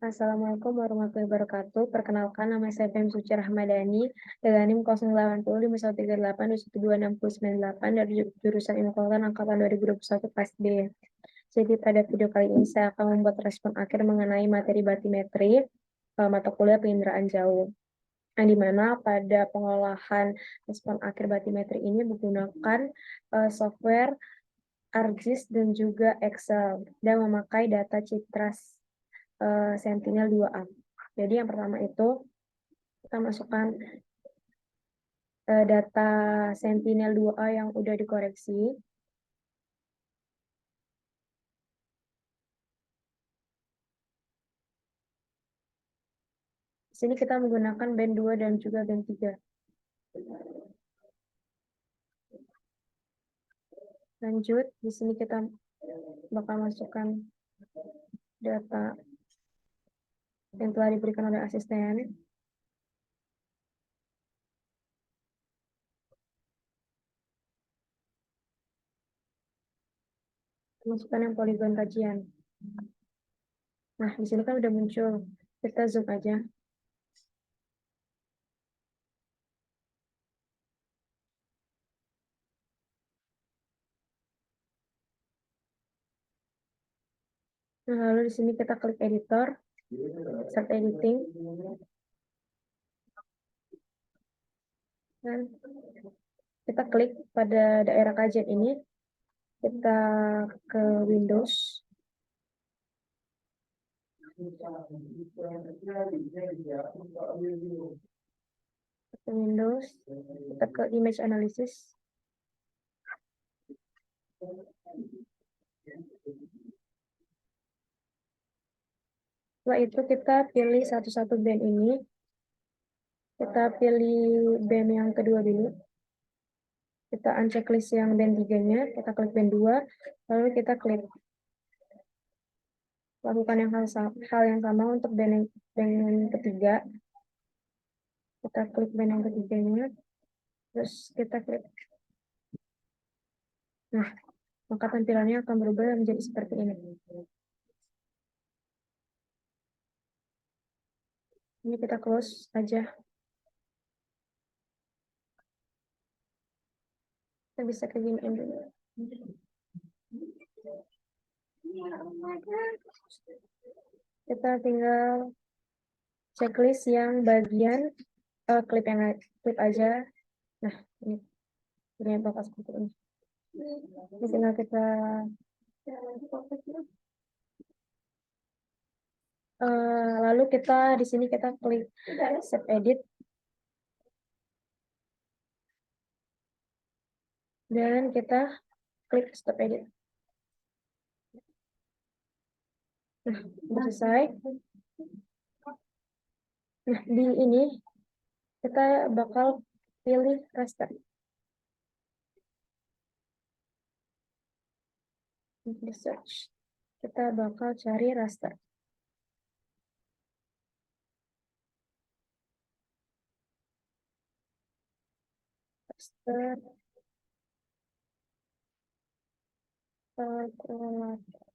Assalamualaikum warahmatullahi wabarakatuh. Perkenalkan, nama saya Fem Suci Rahmadani dengan NIM 080538212698 dari jurusan Ilmu Pengetahuan Angkatan 2021 kelas B. Jadi pada video kali ini saya akan membuat respon akhir mengenai materi batimetri mata kuliah penginderaan jauh. Yang dimana pada pengolahan respon akhir batimetri ini menggunakan software ArcGIS dan juga Excel dan memakai data Citras Sentinel 2A. Jadi yang pertama itu kita masukkan data Sentinel 2A yang udah dikoreksi. Di sini kita menggunakan band 2 dan juga band 3. Lanjut, di sini kita bakal masukkan data yang telah diberikan oleh asisten. Masukkan yang poligon kajian. Nah, di sini kan udah muncul. Kita zoom aja. Nah, lalu di sini kita klik editor, start editing. Dan kita klik pada daerah kajian ini. Kita ke Windows. Ke Windows, kita ke image analysis. Setelah itu kita pilih satu-satu band ini. Kita pilih band yang kedua dulu. Kita unchecklist yang band 3-nya, kita klik band 2, lalu kita klik. Lakukan hal yang sama untuk band yang ketiga. Kita klik band yang ketiganya, terus kita klik. Nah, maka tampilannya akan berubah menjadi seperti ini. Ini kita close aja. Kita bisa ke zoom in dulu. Kita tinggal checklist yang bagian klip aja. Nah, ini bakal seperti ini. Ini tinggal kita lalu kita di sini kita klik save edit dan kita klik stop edit. Nah, sudah selesai. Nah, di ini kita bakal pilih raster. Di search. Kita bakal cari raster. Raster. Kalkulator.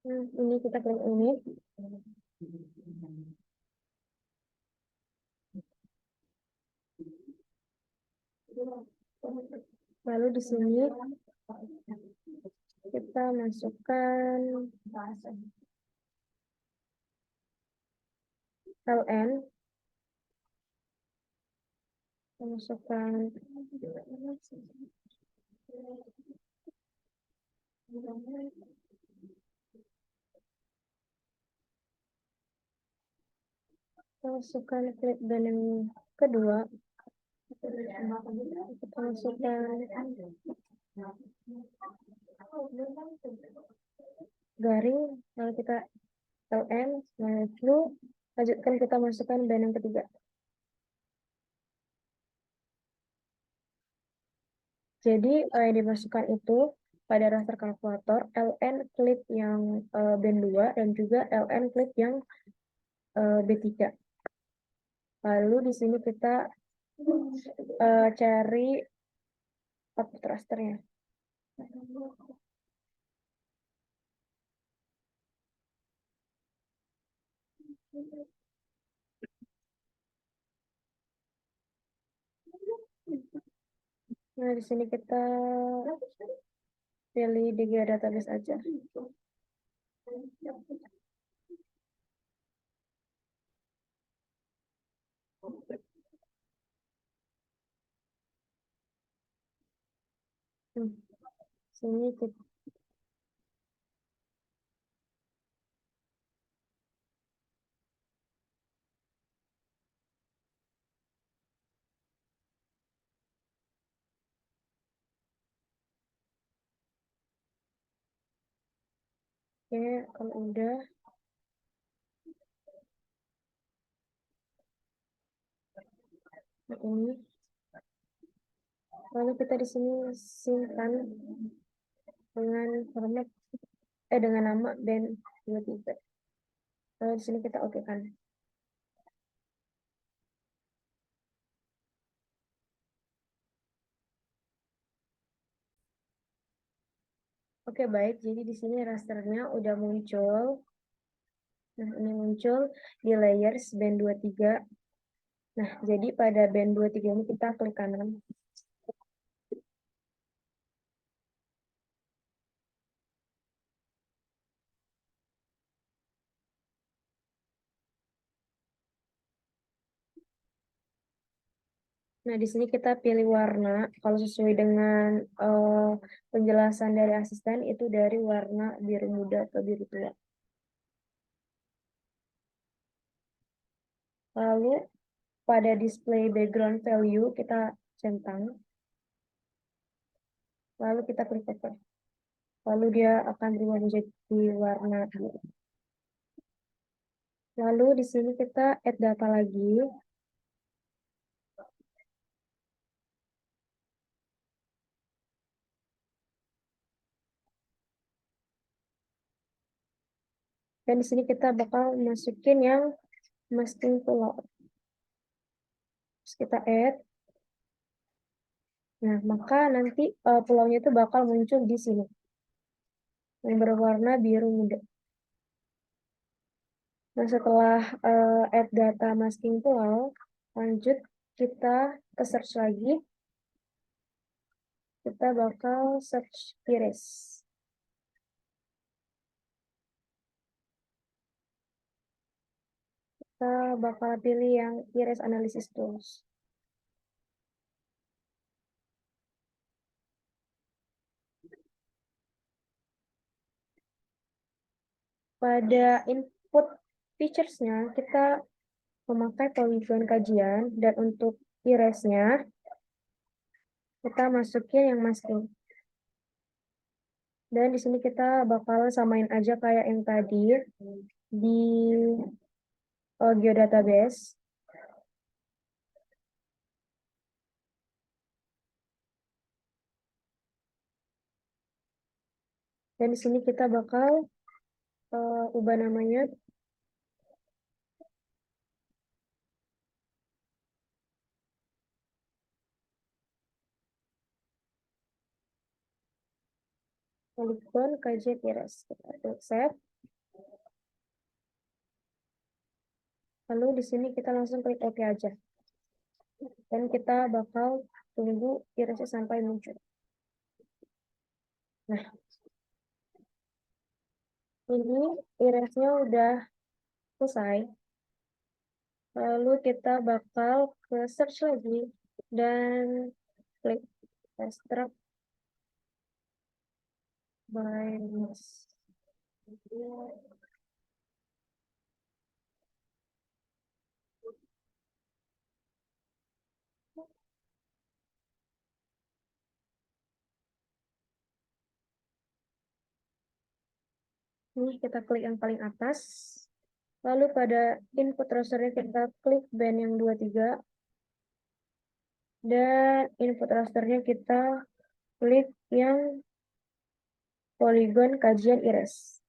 Ini kita klik ini. Lalu di sini kita masukkan LN. Kita masukkan masukkan klip dan yang kedua kita masukkan garing, lalu kita LM, lalu lanjutkan kita masukkan band yang ketiga. Jadi yang dimasukkan itu pada raster kalkulator, LN klip yang band 2 dan juga LN klip yang B3. Lalu di sini kita cari output rasternya. Nah, di sini kita pilih DG database aja. Sini kita Oke, kalau udah ini, lalu kita di sini simpan dengan format dengan nama band 23. Lalu di sini kita oke kan. Oke, baik. Jadi di sini rasternya udah muncul. Nah, ini muncul di layers band 23. Nah, jadi pada band 23 ini kita klik kanan. Nah, di sini kita pilih warna. Kalau sesuai dengan penjelasan dari asisten, itu dari warna biru muda atau biru tua. Lalu, pada display background value, kita centang. Lalu kita klik OK. Lalu dia akan berubah menjadi warna biru. Lalu di sini kita add data lagi. Dan di sini kita bakal masukin yang masking pulau. Terus kita add. Nah, maka nanti pulaunya itu bakal muncul di sini. Yang berwarna biru muda. Nah, setelah add data masking pulau, lanjut kita ke search lagi. Kita bakal search iris. Kita bakal pilih yang iris analysis tools. Pada input features-nya, kita memakai polygon kajian, dan untuk irisnya, kita masukin yang masking. Dan di sini kita bakal samain aja kayak yang tadi di geodatabase. Dan di sini kita bakal ubah namanya polygon kajian iris. Kita klik save. Lalu di sini kita langsung klik OK aja. Dan kita bakal tunggu irisnya sampai muncul. Nah, ini irisnya udah selesai. Lalu kita bakal ke search lagi dan klik extract by mask. Ini kita klik yang paling atas. Lalu pada input rasternya kita klik band yang 23. Dan input rasternya kita klik yang poligon kajian iris.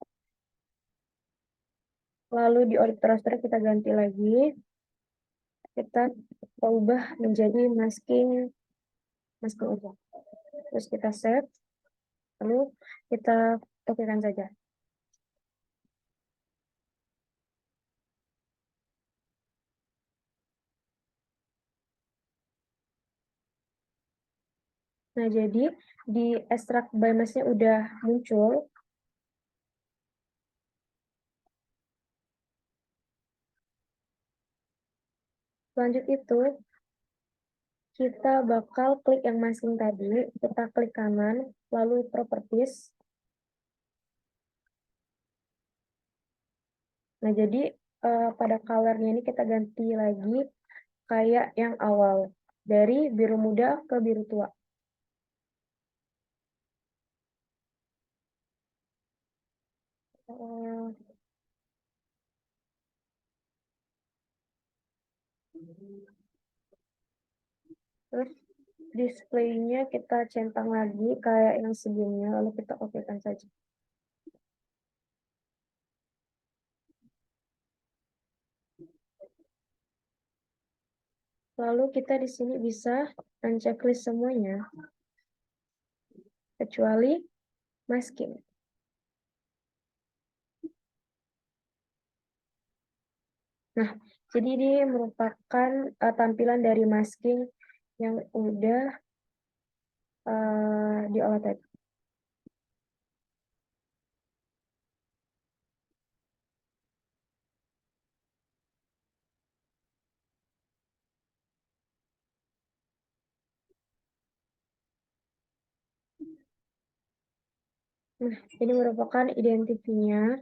Lalu di order raster kita ganti lagi. Kita ubah menjadi masking aja. Terus kita save. Lalu kita okekan saja. Nah, jadi di extract by mask-nya udah muncul. Lanjut itu, kita bakal klik yang masking tadi, kita klik kanan, lalu properties. Nah, jadi pada color-nya ini kita ganti lagi kayak yang awal, dari biru muda ke biru tua. Terus display-nya kita centang lagi kayak yang sebelumnya, lalu kita okekan saja. Lalu kita di sini bisa unchecklist semuanya, kecuali masking. Nah, jadi ini merupakan tampilan dari masking yang udah diolah tadi. Nah, ini merupakan identifinya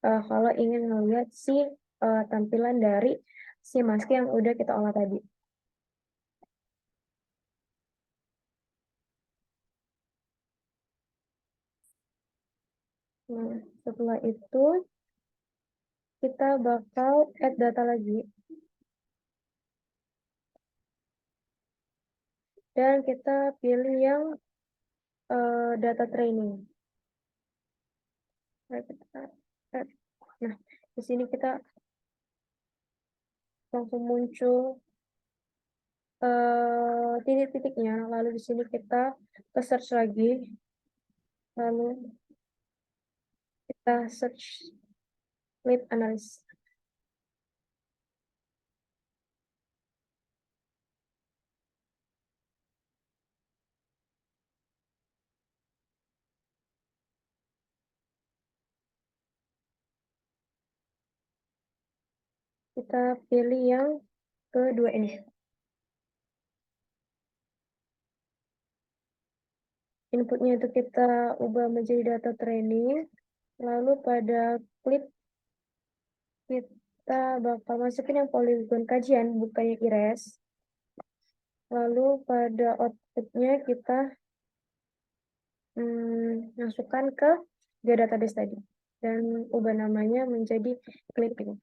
kalau ingin melihat si tampilan dari si masking yang udah kita olah tadi. Nah, setelah itu kita bakal add data lagi. Dan kita pilih yang data training. Nah, di sini kita langsung muncul titik-titiknya. Lalu di sini kita ke search lagi. Lalu kita search lead analysis. Kita pilih yang kedua ini. Inputnya itu kita ubah menjadi data training. Lalu pada clip kita bakal masukin yang poligon kajian, bukan yang iris. Lalu pada outputnya kita masukkan ke database tadi. Dan ubah namanya menjadi clipping.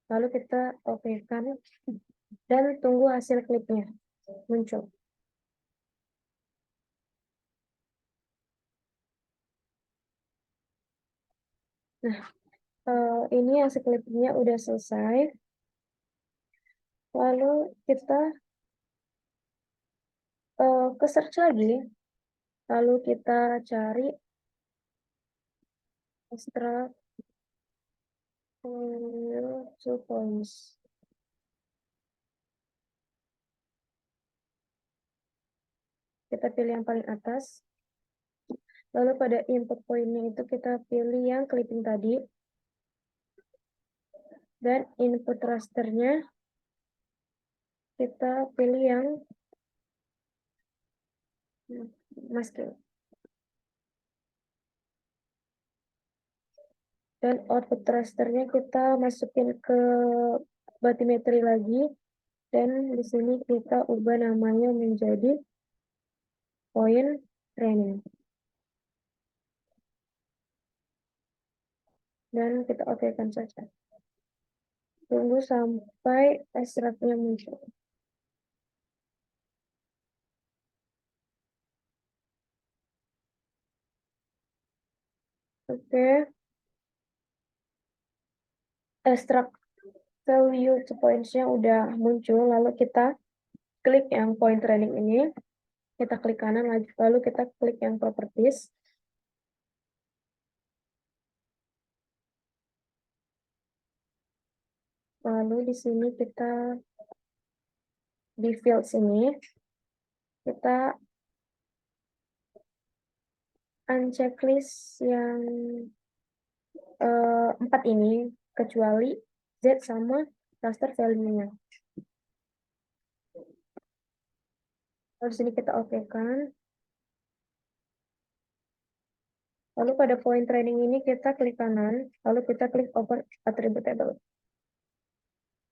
Lalu kita okekan dan tunggu hasil klipnya muncul. Nah, ini hasil klipnya udah selesai. Lalu kita ke search lagi. Lalu kita cari extract to points. Kita pilih yang paling atas. Lalu pada input point-nya itu kita pilih yang clipping tadi. Dan input rasternya kita pilih yang masking. Dan output rasternya kita masukin ke bathymetry lagi. Dan di sini kita ubah namanya menjadi point training. Dan kita okekan saja. Tunggu sampai extractnya muncul. Oke, extract value to points-nya udah muncul, lalu kita klik yang point training ini, kita klik kanan, lalu kita klik yang properties. Lalu di sini kita di field sini kita unchecklist yang 4 ini kecuali Z sama raster value-nya. Lalu di sini kita oke kan. Lalu pada point training ini kita klik kanan, lalu kita klik open attribute table.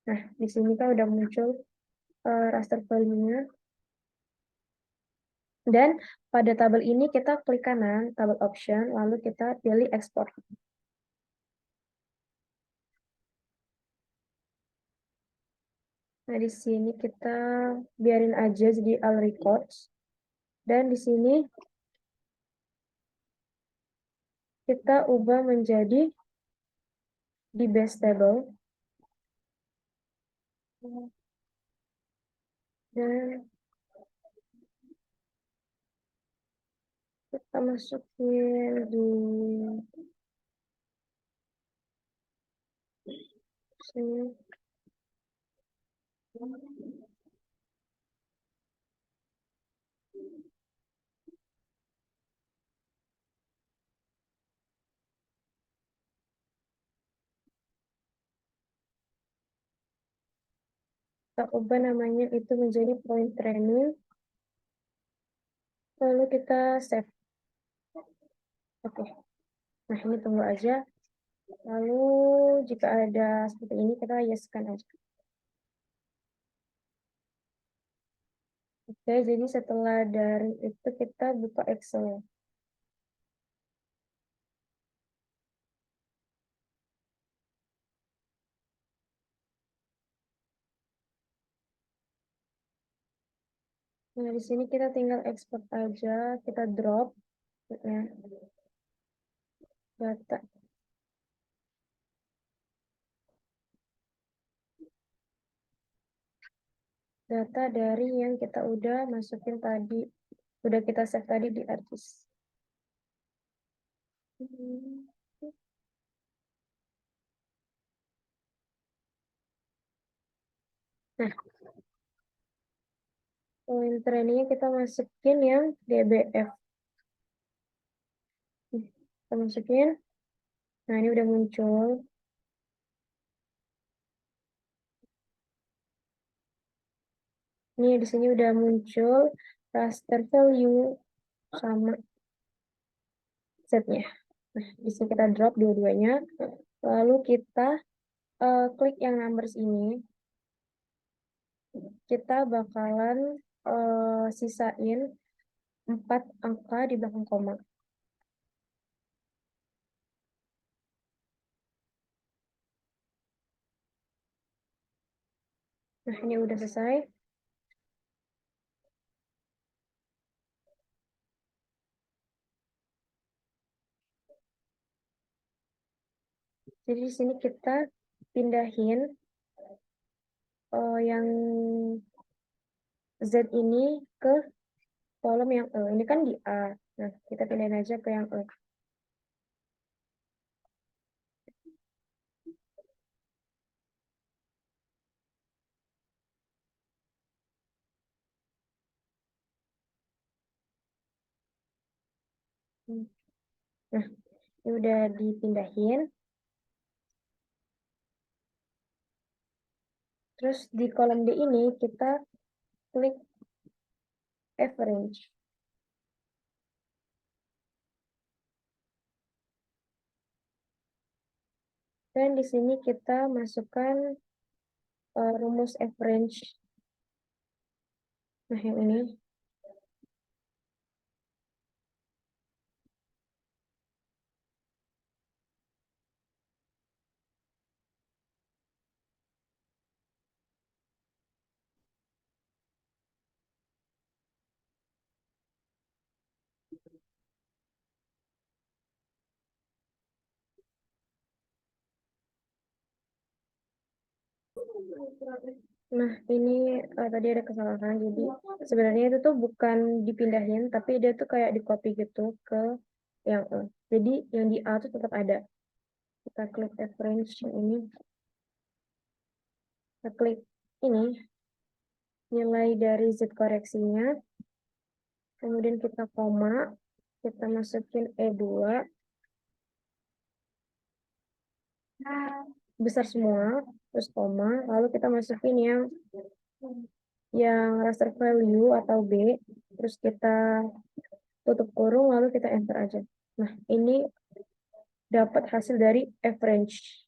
Nah, di sini kan udah muncul raster value-nya. Dan pada tabel ini kita klik kanan, tabel option, lalu kita pilih export. Nah, di sini kita biarin aja jadi all records. Dan di sini kita ubah menjadi di base table. Dan kita masukin di sini. Kita ubah namanya itu menjadi point training. Lalu kita save. Oke. Nah, ini tunggu aja. Lalu jika ada seperti ini, kita yes-kan aja. Oke, jadi setelah dari itu kita buka Excel. Nah, di sini kita tinggal export aja, kita drop ya, data. Data dari yang kita udah masukin tadi, udah kita save tadi di ArcGIS. Nah, point trainingnya kita masukin yang DBF. Kita masukin. Nah, ini udah muncul. Ini di sini udah muncul raster value sama Z-nya. Nah, di sini kita drop dua-duanya. Lalu kita klik yang numbers ini. Kita bakalan sisain 4 angka di belakang koma. Nah, ini udah selesai. Jadi di sini kita pindahin yang Z ini ke kolom yang E. Ini kan di A. Nah, kita pindahin aja ke yang E. Nah, ini udah dipindahin. Terus di kolom D ini kita klik average. Dan di sini kita masukkan rumus average. Nah, yang ini. Nah, ini tadi ada kesalahan. Jadi sebenarnya itu tuh bukan dipindahin, tapi dia tuh kayak di copy gitu ke yang E. Jadi yang di A tuh tetap ada. Kita klik reference yang ini. Kita klik ini, nilai dari Z koreksinya. Kemudian kita koma. Kita masukin E2. Besar semua. Terus koma. Lalu kita masukin yang raster value atau B. Terus kita tutup kurung, lalu kita enter aja. Nah, ini dapat hasil dari average.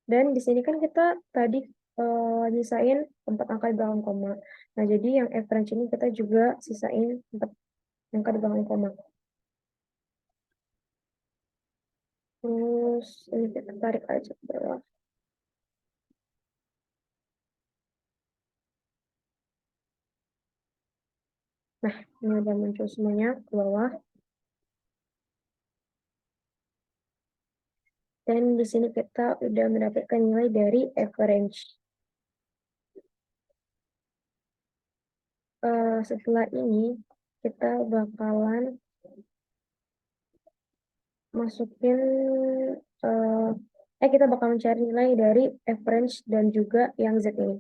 Dan di sini kan kita tadi nyisain 4 angka di belakang koma. Nah, jadi yang average ini kita juga sisain 4 angka di belakang koma. Terus ini kita tarik aja ke bawah. Nah, ini udah muncul semuanya ke bawah. Dan di sini kita udah mendapatkan nilai dari average. Setelah ini kita bakalan masukin kita bakal mencari nilai dari average dan juga yang Z ini.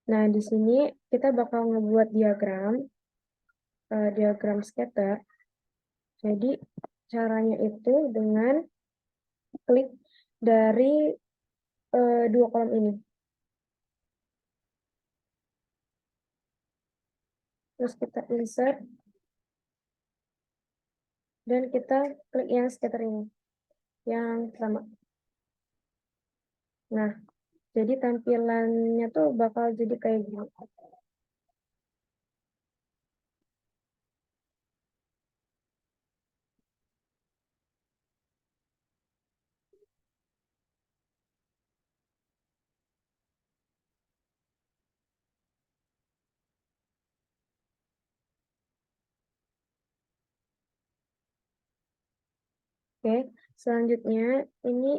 Nah, di sini kita bakal ngebuat diagram scatter. Jadi caranya itu dengan klik dari dua kolom ini. Terus kita insert dan kita klik yang scatter ini, yang pertama. Nah, jadi tampilannya tuh bakal jadi kayak gini. Oke, selanjutnya ini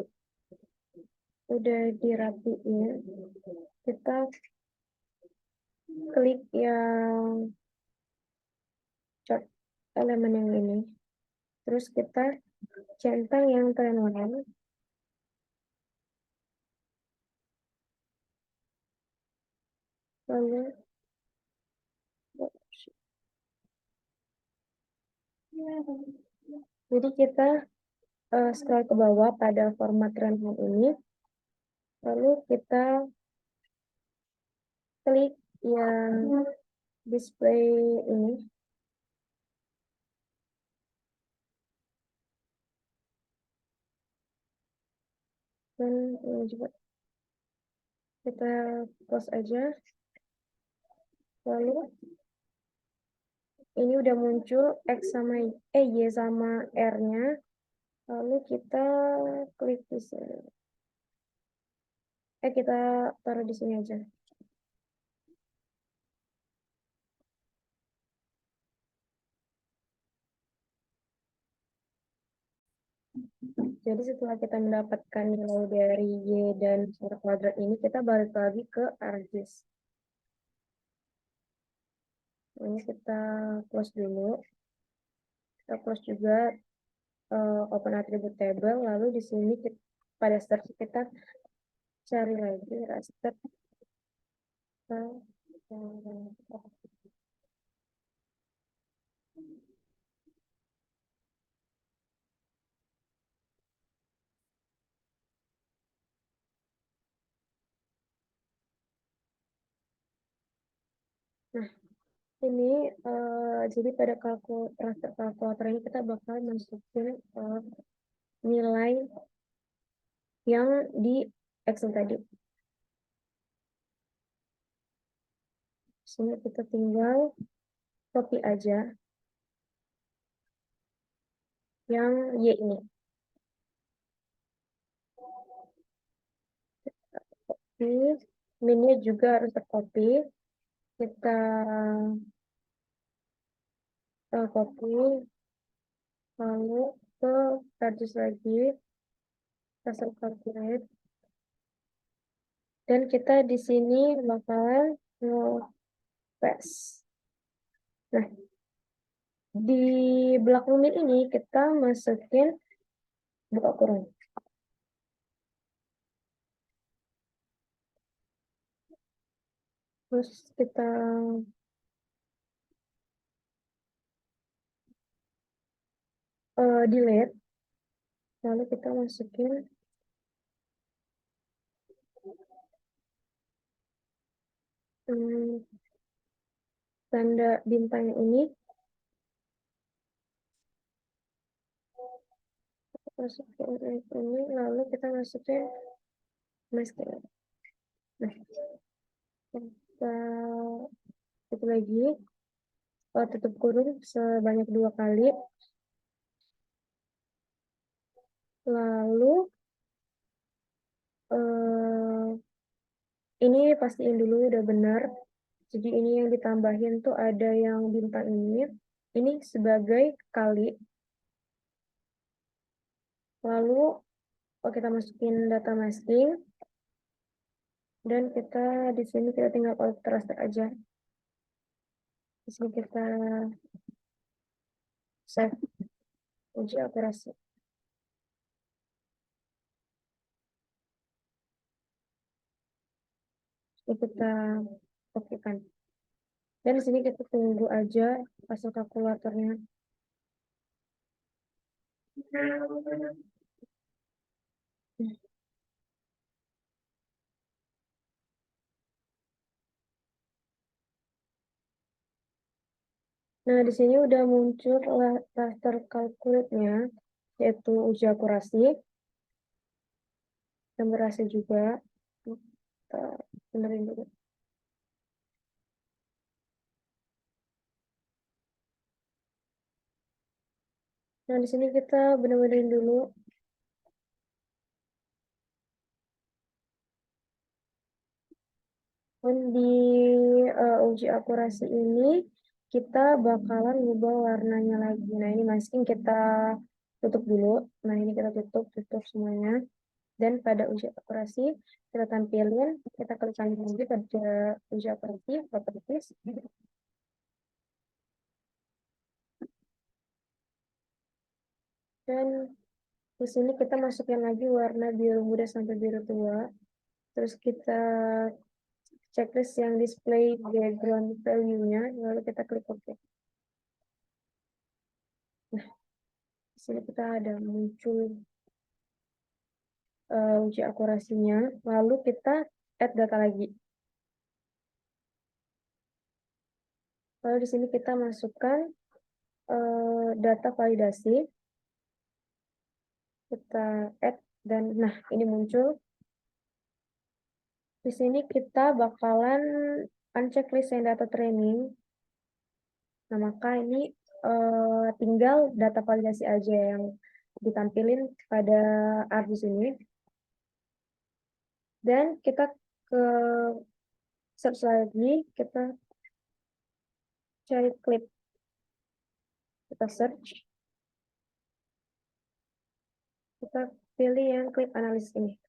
udah dirapiin. Kita klik yang chart elemen yang ini. Terus kita centang yang trend line. Lalu jadi kita scroll ke bawah pada format trend line ini. Lalu kita klik yang display ini. Dan ini juga kita close aja. Lalu ini udah muncul X sama Y sama R-nya. Lalu kita klik di sini. Kita taruh di sini aja. Jadi setelah kita mendapatkan nilai dari Y dan R kuadrat ini, kita balik lagi ke ArcGIS. Ini kita close dulu. Kita close juga open attribute table. Lalu di sini pada start kita cari lagi raster. Nah, ini jadi pada raster kalkulator ini kita bakal masukin nilai yang di Excel tadi. Sini kita tinggal copy aja yang Y ini. Minnya juga harus tercopy. Kita copy lalu ke Reduce lagi, kita calculate, dan kita di sini bakalan paste. Nah, di belakang min ini kita masukin buka kurung. Terus kita delete, lalu kita masukin tanda bintang ini, masukin ini, lalu kita masukin masking. Nah, kita tutup lagi, tutup kurung sebanyak 2 kali, lalu ini pastiin dulu udah benar. Jadi ini yang ditambahin tuh ada yang bintang ini sebagai kali. Lalu kita masukin data masking, dan kita di sini kita tinggal raster aja. Di sini kita save uji operasi. Ini kita oke kan. Dan di sini kita tunggu aja hasil kalkulatornya. Nah, di sini udah muncul raster calculate-nya, yaitu uji akurasi, dan berhasil juga. Kita benerin dulu. Nah, di sini kita bener-benerin dulu. Dan di uji akurasi ini, kita bakalan ngubah warnanya lagi. Nah, ini masking kita tutup dulu. Nah, ini kita tutup semuanya. Dan pada uji akurasi, kita tampilin, kita klik lagi pada uji akurasi, properties. Dan di sini kita masukin lagi warna biru muda sampai biru tua. Terus kita checklist yang display background value-nya, lalu kita klik OK. Nah, di sini kita ada muncul uji akurasinya, lalu kita add data lagi. Lalu di sini kita masukkan data validasi, kita add, dan nah ini muncul. Di sini kita bakalan unchecklist yang data training. Nah, maka ini tinggal data validasi aja yang ditampilin pada art di sini. Dan kita ke search lagi, kita cari klip. Kita search. Kita pilih yang klip analis ini.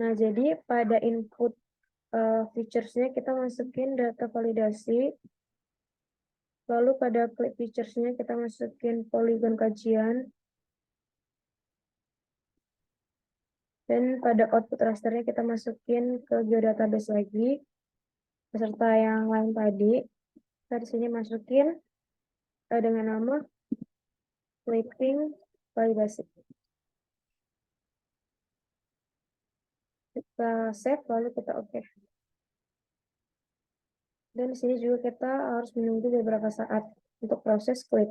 Nah, jadi pada input features-nya kita masukin data validasi. Lalu pada clip features-nya kita masukin polygon kajian. Dan pada output rasternya kita masukin ke geodatabase lagi, beserta yang lain tadi. Kita di sini masukin dengan nama clipping validasi. Kita save, lalu kita oke. Dan di sini juga kita harus menunggu beberapa saat untuk proses clip.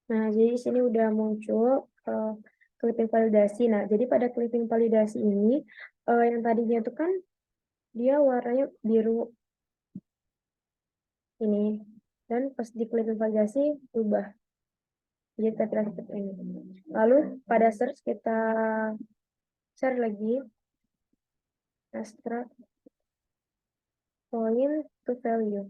Nah, jadi di sini udah muncul clipping validasi. Nah, jadi pada clipping validasi ini yang tadinya itu kan dia warnanya biru ini, dan pas di clipping validasi berubah jadi tampilan seperti ini. Lalu pada search kita share lagi extract point to value.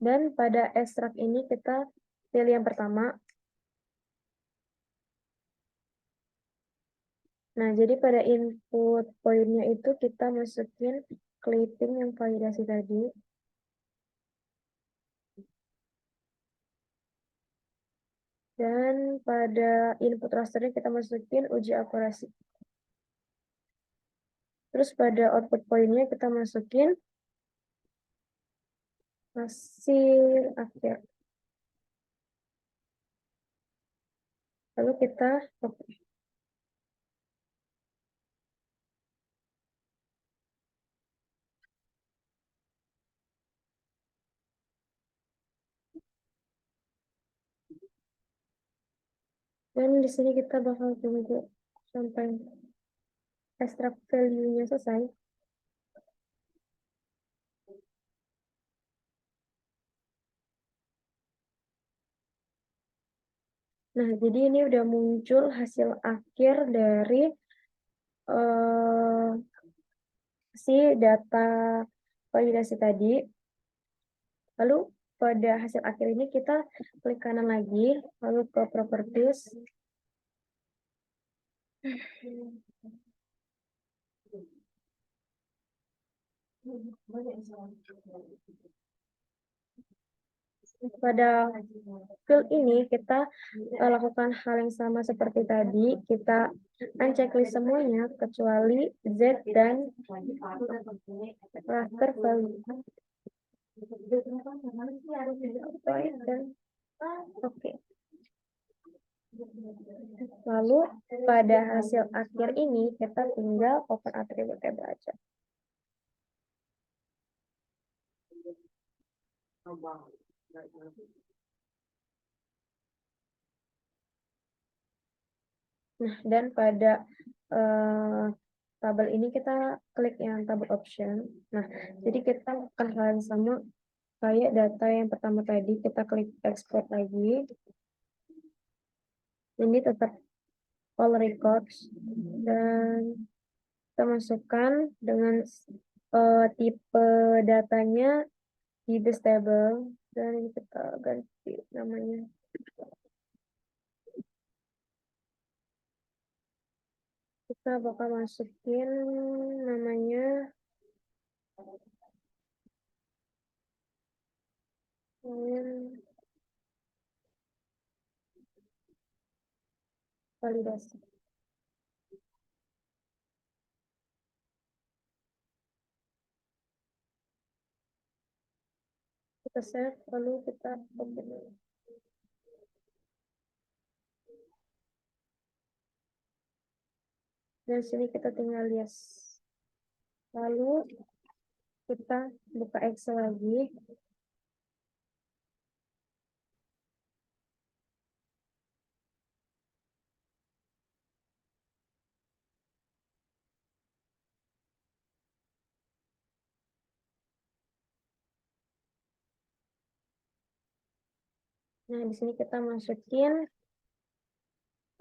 Dan pada extract ini kita pilih yang pertama. Nah, jadi pada input poinnya itu kita masukin clipping yang validasi tadi. Dan pada input rasternya kita masukin uji akurasi. Terus pada output poinnya kita masukin hasil akhir. Lalu kita oke. Dan di sini kita bakal tunggu sampai extract value-nya selesai. Nah, jadi ini udah muncul hasil akhir dari si data validasi tadi. Lalu pada hasil akhir ini kita klik kanan lagi, lalu ke properties. Pada field ini kita lakukan hal yang sama seperti tadi. Kita unchecklist semuanya kecuali Z dan raster value. Oke. Lalu pada hasil akhir ini kita tinggal open attribute table aja. Nah, dan pada tabel ini kita klik yang tabel option. Nah, jadi kita akan hal yang sama kayak data yang pertama tadi, kita klik export lagi. Ini tetap all records dan kita masukkan dengan tipe datanya di this table dan ini kita ganti namanya. Kita bakal masukin namanya validasi. Kita save lalu kita open. Dan sini kita tinggal yes. Lalu kita buka Excel lagi. Nah, di sini kita masukin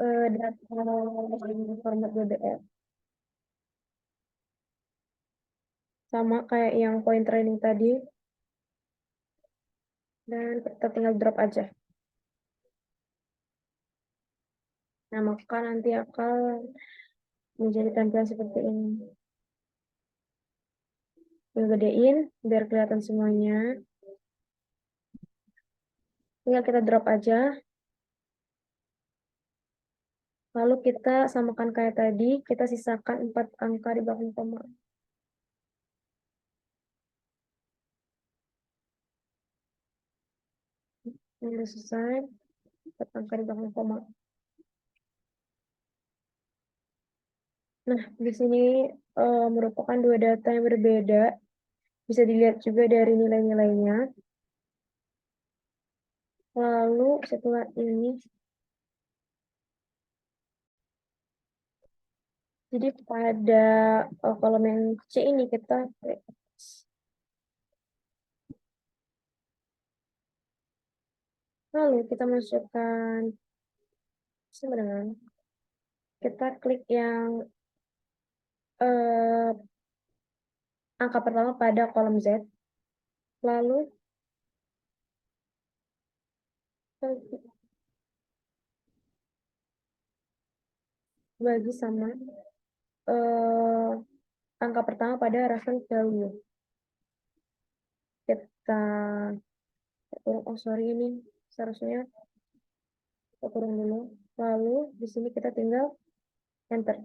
data format BBR. Sama kayak yang point training tadi. Dan kita tinggal drop aja. Nah, maka nanti akan menjadi tampilan seperti ini. Tinggal gedein biar kelihatan semuanya. Tinggal kita drop aja. Lalu kita samakan kayak tadi, kita sisakan 4 angka di belakang koma. Ini udah selesai, 4 angka di belakang koma. Nah, di sini merupakan dua data yang berbeda. Bisa dilihat juga dari nilai-nilainya. Lalu setelah ini, jadi pada kolom yang C ini kita lalu kita masukkan sebenarnya kita klik yang angka pertama pada kolom Z, lalu bagi sama eh, angka pertama pada reference value. Kita oh sorry ini seharusnya kita kurang dulu. Lalu di sini kita tinggal enter.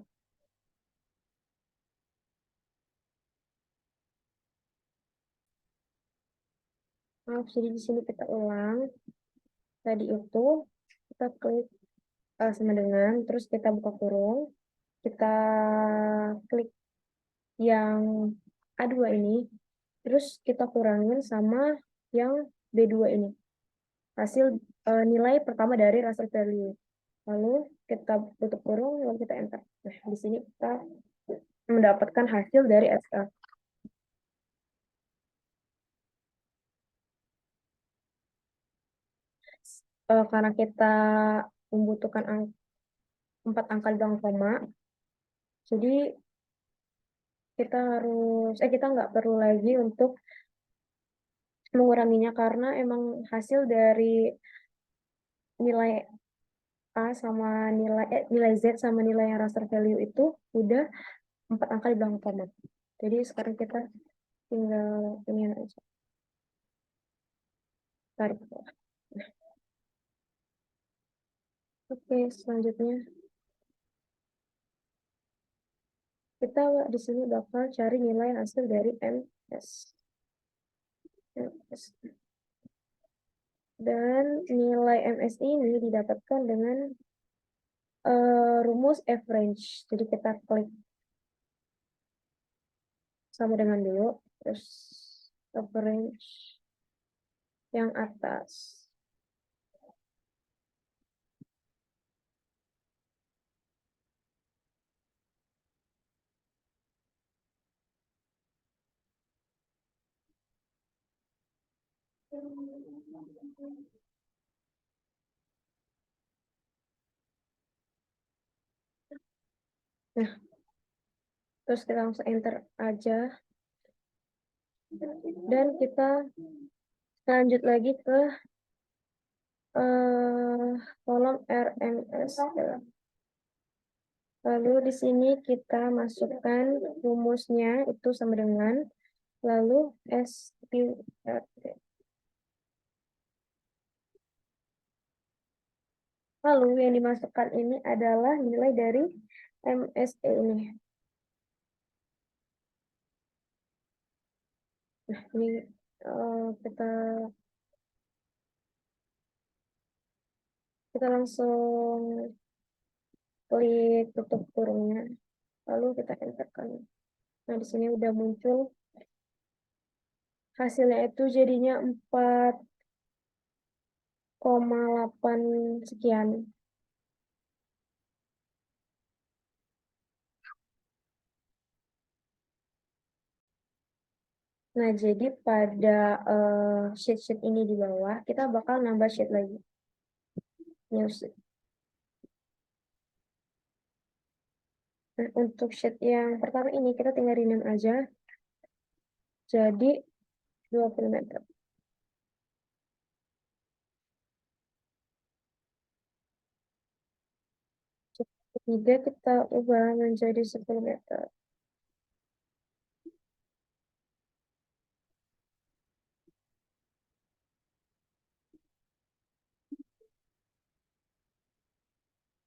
Maaf, jadi di sini kita ulang. Tadi itu kita klik sama dengan, terus kita buka kurung, kita klik yang A2 ini, terus kita kurangin sama yang B2 ini. Hasil nilai pertama dari raster value. Lalu kita tutup kurung, lalu kita enter. Nah, di sini kita mendapatkan hasil dari SL. Karena kita membutuhkan 4 angka di belakang koma, jadi kita nggak perlu lagi untuk menguranginya karena emang hasil dari nilai A sama nilai Z sama nilai yang raster value itu udah 4 angka di belakang koma. Jadi sekarang kita tinggal ini aja, tarik ke bawah. Oke, selanjutnya kita di sini bakal cari nilai hasil dari MS. Dan nilai MS ini didapatkan dengan rumus average. Jadi kita klik sama dengan dulu, terus average yang atas. Nah, terus kita langsung enter aja. Dan kita lanjut lagi ke kolom RMS. Lalu di sini kita masukkan rumusnya itu sama dengan lalu SQRT. Lalu yang dimasukkan ini adalah nilai dari MSE ini. Nah, ini kita langsung klik tutup kurungnya, lalu kita enterkan. Nah, di sini udah muncul hasilnya itu jadinya 4,8 sekian. Nah, jadi pada sheet-sheet ini di bawah, kita bakal nambah sheet lagi. New sheet. Nah, untuk sheet yang pertama ini, kita tinggal rename aja. Jadi, 20 meter. Ketiga, kita ubah menjadi 10 meter.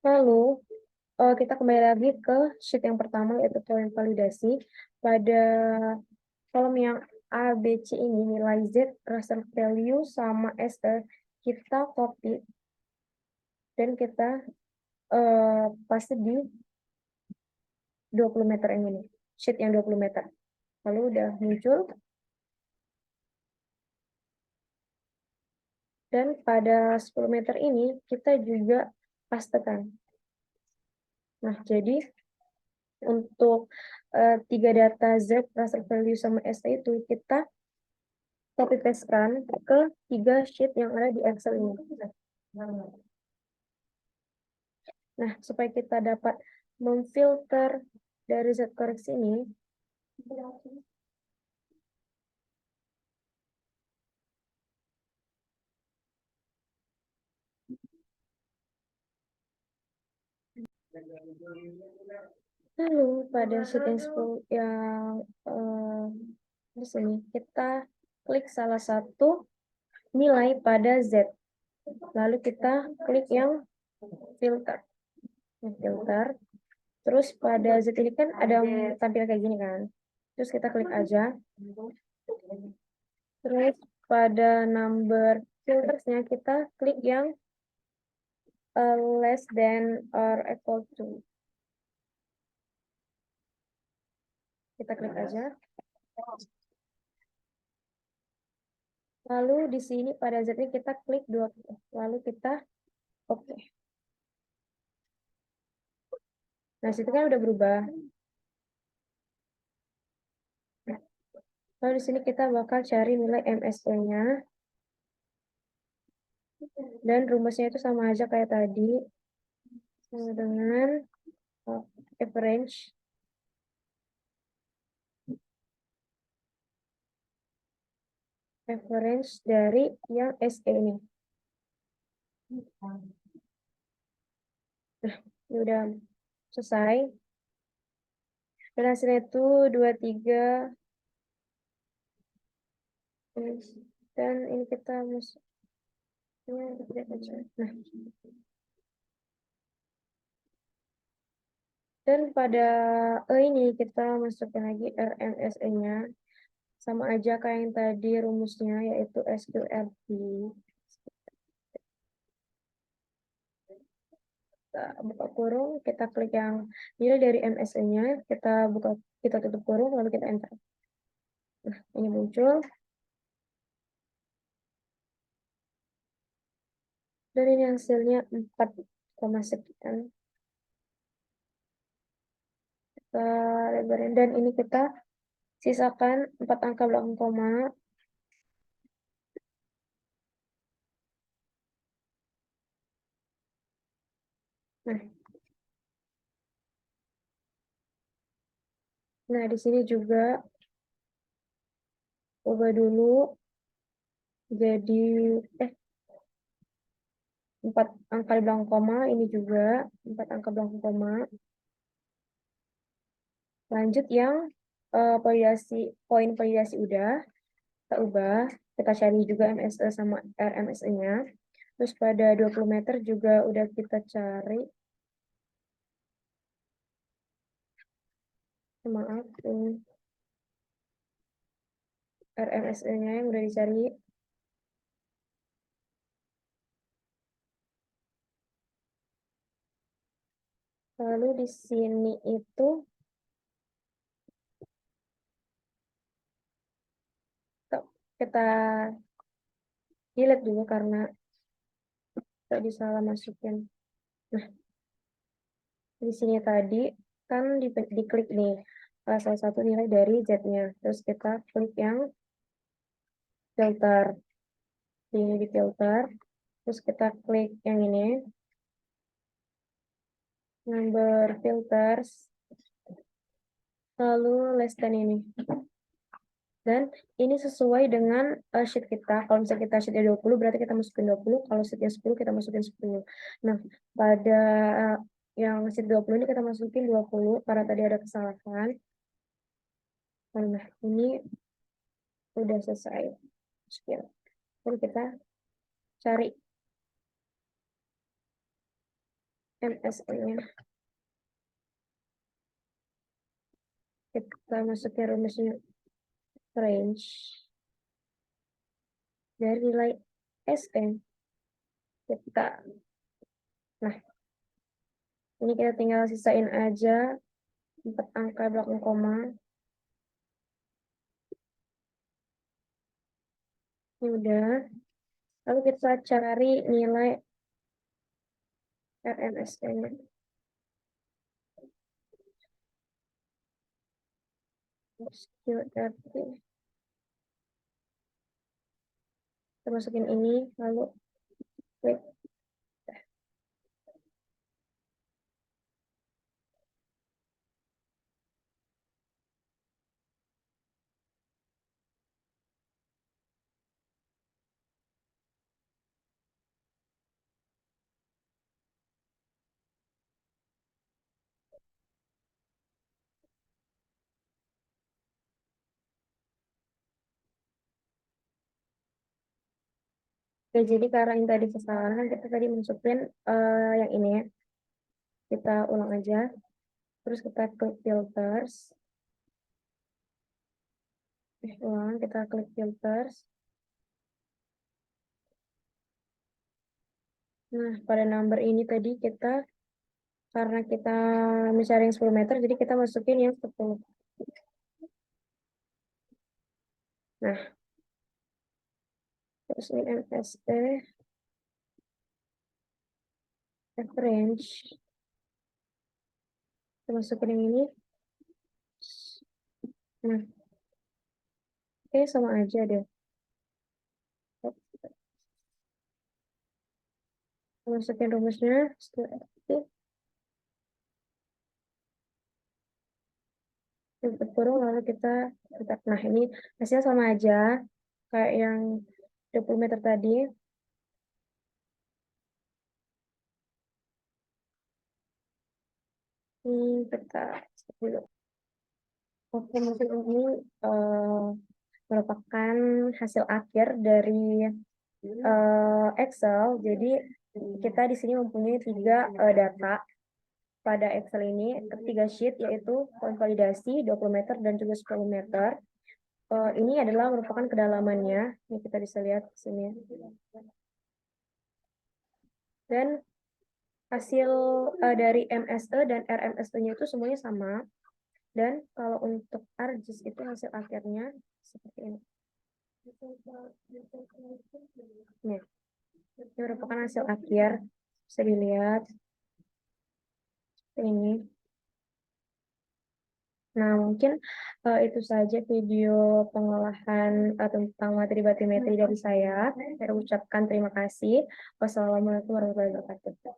Lalu, kita kembali lagi ke sheet yang pertama, yaitu poin validasi. Pada kolom yang A, B, C ini, nilai Z, raster value, sama SE, kita copy dan kita paste di 20 meter yang ini, sheet yang 20 meter. Lalu udah muncul. Dan pada 10 meter ini kita juga pastekan. Nah, jadi untuk 3 data Z, raster value sama ST itu kita copy paste-kan ke 3 sheet yang ada di Excel ini. Nah, supaya kita dapat memfilter dari Z koreksi ini, lalu pada sheet yang 10 yang di sini kita klik salah satu nilai pada Z. Lalu kita klik yang filter. Filter. Terus pada Z ini kan ada yang tampil kayak gini kan. Terus kita klik aja. Terus pada number filtersnya kita klik yang less than or equal to. Kita klik aja. Lalu di sini pada Z ini kita klik 20. Lalu kita oke. Nah, situ kan udah berubah. Lalu di sini kita bakal cari nilai MSE-nya. Dan rumusnya itu sama aja kayak tadi. Sama dengan average dari yang SE ini. Nah, ini udah selesai. Dan hasilnya itu 23. Dan ini kita masuk. Nah, dan pada ini kita masukin lagi RMSE-nya. Sama aja kayak yang tadi rumusnya, yaitu SQRT. Kita buka kurung, kita klik yang nilai dari MSE-nya, kita tutup kurung, lalu kita enter. Nah, ini muncul. Dan ini hasilnya 4, sekian. Kita lebarin, dan ini kita sisakan 4 angka belakang koma. Nah, di sini juga ubah dulu jadi 4 angka di belakang koma, ini juga 4 angka belakang koma. Lanjut yang poin validasi udah kita ubah, kita cari juga MSE sama RMSE-nya. Terus pada 20 meter juga udah kita cari. Maaf, ini RMSE-nya yang udah dicari. Lalu di sini itu kita delete dulu karena tadi salah masukin. Nah, di sini tadi kan diklik nih salah satu nilai dari Z-nya. Terus kita klik yang filter. Ini di filter. Terus kita klik yang ini. Number filters. Lalu less than ini. Dan ini sesuai dengan sheet kita. Kalau misalnya kita sheetnya 20, berarti kita masukin 20. Kalau sheetnya 10, kita masukin 10. Nah, pada yang sheet 20 ini kita masukin 20, karena tadi ada kesalahan. Nah, ini udah selesai. Sekian. Lalu kita cari MSE-nya. Kita masukin rumusnya range dari nilai SN. Nah, ini kita tinggal sisain aja 4 angka belakang koma. Ini udah. Lalu kita cari nilai RMSE-nya. QRT. Kita masukin ini, lalu klik. Oke, jadi karena yang tadi kesalahan, kita tadi masukin yang ini ya. Kita ulang aja. Terus kita klik filters. Ulang, kita klik filters. Nah, pada number ini tadi kita, karena kita mencari yang 10 meter, jadi kita masukin yang 10. Nah, terus ini MSE, range. Kita masukin yang ini. Nah, oke, sama aja deh. Kita masukin rumusnya. Kita kurung, lalu kita. Nah, ini hasilnya sama aja. Kayak yang 20 meter tadi. Ini kita dulu. Oke, mungkin ini merupakan hasil akhir dari Excel. Jadi kita di sini mempunyai 3 data pada Excel ini, 3 sheet, yaitu konsolidasi 20 meter dan juga 10 meter. Ini adalah merupakan kedalamannya. Ini kita bisa lihat di sini. Dan hasil dari MSE dan RMSE-nya itu semuanya sama. Dan kalau untuk ARGIS itu hasil akhirnya seperti ini. Nih, ini merupakan hasil akhir. Bisa dilihat ini. Nah, mungkin itu saja video pengolahan tentang materi batimetri dari saya. Saya ucapkan terima kasih. Wassalamualaikum warahmatullahi wabarakatuh.